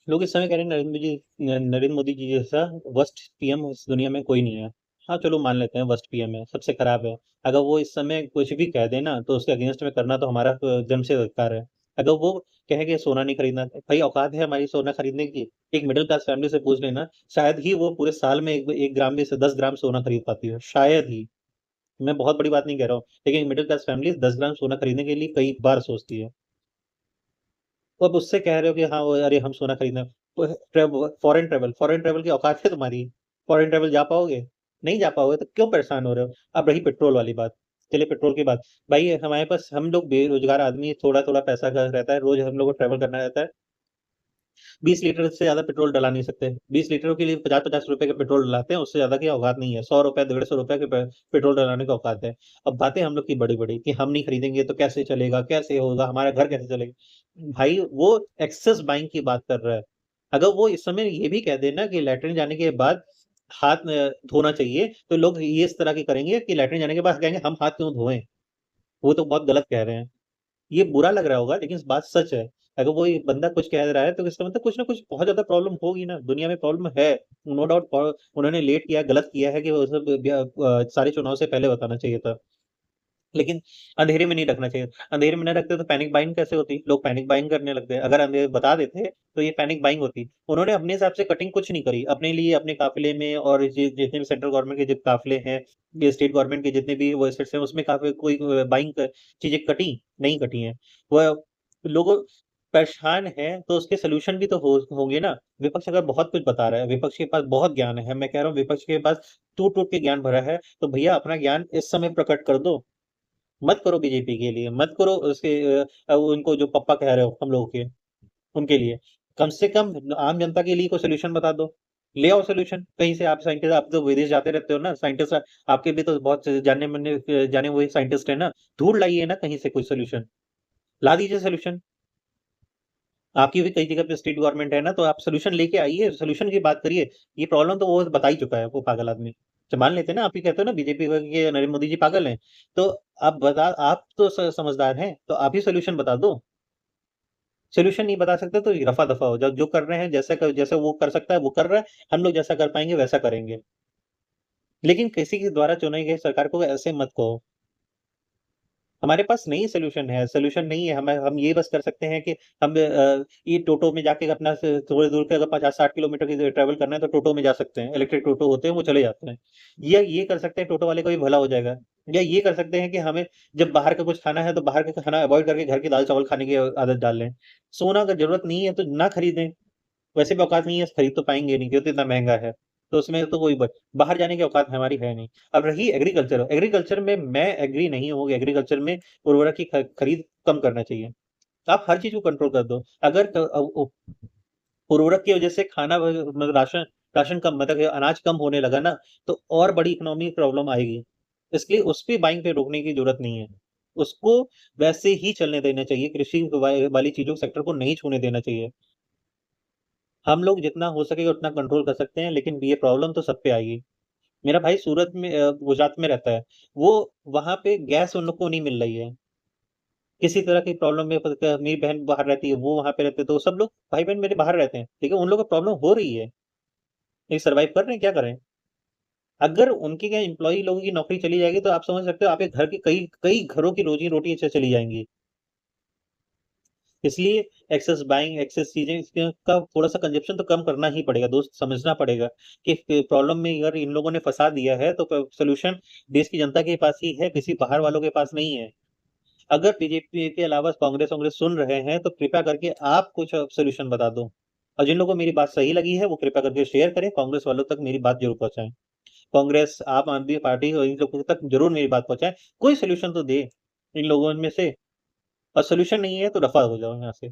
लोग इस समय कह रहे हैं नरेंद्र मोदी जी जैसा वर्स्ट पीएम इस दुनिया में कोई नहीं है। हाँ, चलो मान लेते हैं वर्स्ट पीएम है, सबसे खराब है। अगर वो इस समय कुछ भी कह दे ना, तो उसके अगेंस्ट में करना तो हमारा जन्म से अधिकार है। अगर वो कहे कि सोना नहीं खरीदना, भाई औकात है हमारी सोना खरीदने की? एक मिडिल क्लास फैमिली से पूछ लेना, शायद ही वो पूरे साल में 1 ग्राम में से 10 ग्राम सोना खरीद पाती है, शायद ही। मैं बहुत बड़ी बात नहीं कह रहा हूँ, लेकिन मिडिल क्लास फैमिली 10 ग्राम सोना खरीदने के लिए कई बार सोचती है। तो अब उससे कह रहे हो कि हाँ, वो अरे हम सोना खरीदना, फॉरेन ट्रैवल की औकात है तुम्हारी? फॉरेन ट्रैवल जा पाओगे? नहीं जा पाओगे तो क्यों परेशान हो रहे हो? अब रही पेट्रोल वाली बात, चलिए पेट्रोल की बात, भाई हमारे पास हम लोग बेरोजगार आदमी, थोड़ा थोड़ा पैसा का रहता है, रोज हम लोग को ट्रैवल करना रहता है। 20 लीटर से ज्यादा पेट्रोल डला नहीं सकते, 20 लीटरों के लिए 50-50 रुपए का पेट्रोल डलाते हैं, उससे ज्यादा की औकात नहीं है। 100 रुपए 150 रुपए के पेट्रोल डलाने की औकात है। अब बातें हम लोग की बड़ी बड़ी कि हम नहीं खरीदेंगे तो कैसे चलेगा, कैसे होगा, हमारा घर कैसे चलेगा? भाई वो एक्सेस बाइंग की बात कर रहा है। अगर वो इस समय ये भी कह देना कि लैट्रिन जाने के बाद हाथ धोना चाहिए, तो लोग ये इस तरह की करेंगे कि लैट्रिन जाने के बाद कहेंगे हम हाथ क्यों धोएं। वो तो बहुत गलत कह रहे हैं। ये बुरा लग रहा होगा, लेकिन बात सच है। अगर वो एक बंदा कुछ कह रहा है तो इसका मतलब कुछ ना कुछ बहुत ज्यादा प्रॉब्लम होगी ना, दुनिया में प्रॉब्लम है। नो डाउट उन्होंने लेट किया, गलत किया है कि वो सब सारे चुनाव से पहले बताना चाहिए था। लेकिन अंधेरे में नहीं रखना चाहिए। अंधेरे में नहीं रखते तो पैनिक बाइंग कैसे होती? लोग पैनिक बाइंग करने लगते हैं। अगर अंधेरे बता देते तो ये पैनिक बाइंग होती। उन्होंने अपने हिसाब से कटिंग कुछ नहीं करी अपने लिए, अपने काफिले में, और जितने भी सेंट्रल गवर्नमेंट के जितने काफिले हैं, ये स्टेट गवर्नमेंट के जितने भी वो स्टेट्स हैं, उसमें काफी कोई बाइंग चीजें कटी नहीं कटी हैं। वह लोगों परेशान है तो उसके सोल्यूशन भी तो होंगे ना। विपक्ष अगर बहुत कुछ बता रहा है, विपक्ष के पास बहुत ज्ञान है, मैं कह रहा हूँ विपक्ष के पास टूट टूट के ज्ञान भरा है, तो भैया अपना ज्ञान इस समय प्रकट कर दो। मत करो बीजेपी के लिए, मत करो उसके उनको जो पप्पा कह रहे हो हम लोगों के, उनके लिए। कम से कम आम जनता के लिए कोई सोल्यूशन बता दो। ले आओ सोल्यूशन कहीं से। आप साइंटिस्ट, आप तो विदेश जाते रहते हो ना साइंटिस्ट, आपके भी तो बहुत जाने माने जाने हुए साइंटिस्ट है ना। ढूंढ लाइए ना कहीं से कोई सोल्यूशन, ला दीजिए सोल्यूशन। आपकी भी कई जगह पे स्टेट गवर्नमेंट है ना, तो आप सोल्यूशन लेके आइए, सोल्यूशन की बात करिए। ये प्रॉब्लम तो वो बता ही चुका है वो पागल आदमी। तो मान लेते हैं ना, आप ही कहते हो ना बीजेपी के नरेंद्र मोदी जी पागल हैं, तो आप तो समझदार हैं, तो आप ही सोल्यूशन बता दो। सोल्यूशन नहीं बता सकते तो रफा दफा हो जाओ, जो कर रहे हैं, जैसे वो कर सकता है वो कर रहा है, हम लोग जैसा कर पाएंगे वैसा करेंगे। लेकिन किसी के द्वारा चुनी गई सरकार को ऐसे मत कहो। हमारे पास नहीं सॉल्यूशन है, सॉल्यूशन नहीं है। हम ये बस कर सकते हैं कि हम ये टोटो में जाके अपना थोड़ी दूर के अगर 50-60 किलोमीटर की ट्रैवल करना है तो टोटो में जा सकते हैं, इलेक्ट्रिक टोटो होते हैं वो चले जाते हैं। या ये कर सकते हैं, टोटो वाले का भी भला हो जाएगा। या ये कर सकते हैं कि हमें जब बाहर का कुछ खाना है तो बाहर का खाना अवॉइड करके घर की दाल चावल खाने की आदत डाल लें। सोना अगर जरूरत नहीं है तो ना खरीदें। वैसे भी औकात नहीं है, खरीद तो पाएंगे नहीं क्योंकि इतना महंगा है। तो उसमें तो कोई बाहर जाने की औकात हमारी है नहीं। अब रही एग्रीकल्चर, एग्रीकल्चर में मैं एग्री नहीं हूँ। एग्रीकल्चर में उर्वरक की खरीद कम करना चाहिए। आप हर चीज को कंट्रोल कर दो। अगर उर्वरक की वजह से खाना मतलब राशन राशन कम, मतलब अनाज कम होने लगा ना, तो और बड़ी इकोनॉमिक प्रॉब्लम आएगी। इसलिए उस पे बाइंग पे रोकने की जरूरत नहीं है। उसको वैसे ही चलने देना चाहिए, कृषि वाली चीजों सेक्टर को नहीं छूने देना चाहिए। हम लोग जितना हो सकेगा उतना कंट्रोल कर सकते हैं, लेकिन ये प्रॉब्लम तो सब पे आएगी। मेरा भाई सूरत में गुजरात में रहता है। वो वहां पे गैस उन लोग को नहीं मिल रही है। किसी तरह की प्रॉब्लम में मेरी बहन बाहर रहती है, वो वहां पे रहते हैं, तो सब लोग भाई बहन मेरे बाहर रहते हैं, लेकिन उन लोगों को प्रॉब्लम हो रही है। ये सर्वाइव कर रहे हैं, क्या करें? अगर उनके क्या एम्प्लॉय लोगों की नौकरी चली जाएगी तो आप समझ सकते हो आपके घर के कई कई घरों की रोजी रोटी चली जाएंगी। इसलिए एक्सेस बाइंग, एक्सेस चीजें का थोड़ा सा कंजप्शन तो कम करना ही पड़ेगा दोस्त, समझना पड़ेगा कि प्रॉब्लम में अगर इन लोगों ने फंसा दिया है तो सोल्यूशन देश की जनता के पास ही है, किसी बाहर वालों के पास नहीं है। अगर बीजेपी के अलावा कांग्रेस कांग्रेस सुन रहे हैं तो कृपया करके आप कुछ सोल्यूशन बता दो। और जिन लोगों को मेरी बात सही लगी है वो कृपया करके शेयर करें, कांग्रेस वालों तक मेरी बात जरूर पहुंचाएं। कांग्रेस, आप आदमी पार्टी और इन लोगों तक जरूर मेरी बात पहुंचाएं। कोई सोल्यूशन तो दे इन लोगों में से। और सोल्यूशन नहीं है तो रफा हो जाओ यहाँ से।